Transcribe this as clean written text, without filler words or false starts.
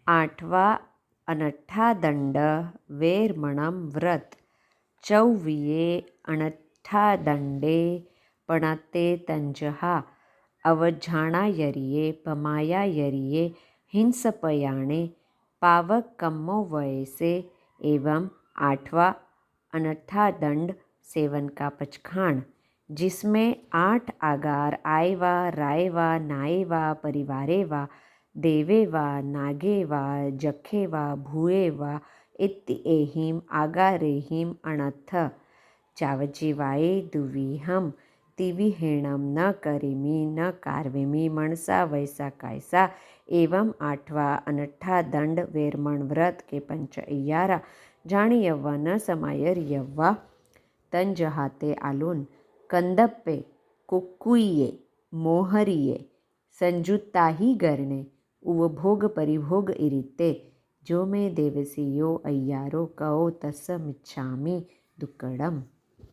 आठवा अनट्ठादंड वेर्मणं व्रत चौविये अनट्ठादंडे पणते तंजहा अवझाणायरिये पमायायरिये हिंसपयाणे पावकम्मो वयसे एवं आठवां अनट्ठादंड सेवन का पचखाण, जिसमें 8 आगार आयवा रायवा नायवा परिवारेवा देवेवा नागेवा जखेवा भूएवा इत्येहिम आगारेहिम अणथ चावजीवाये दुविहम तिविहेणम न करेमी न कार्वेमी मणसा वैसा कायसा एवं आठवा अनट्ठा दंड वेरमण व्रत के पंच इयारा जाणी यव्वा न समायर यव्वा तंजहाते आलून कंदप्पे कुक्कुइये मोहरिये संजुत्ताही गरणे उवभोग परिभोग इरिते जो में देवसियो अय्यारो कओ तस्समिच्छामि दुक्कडम।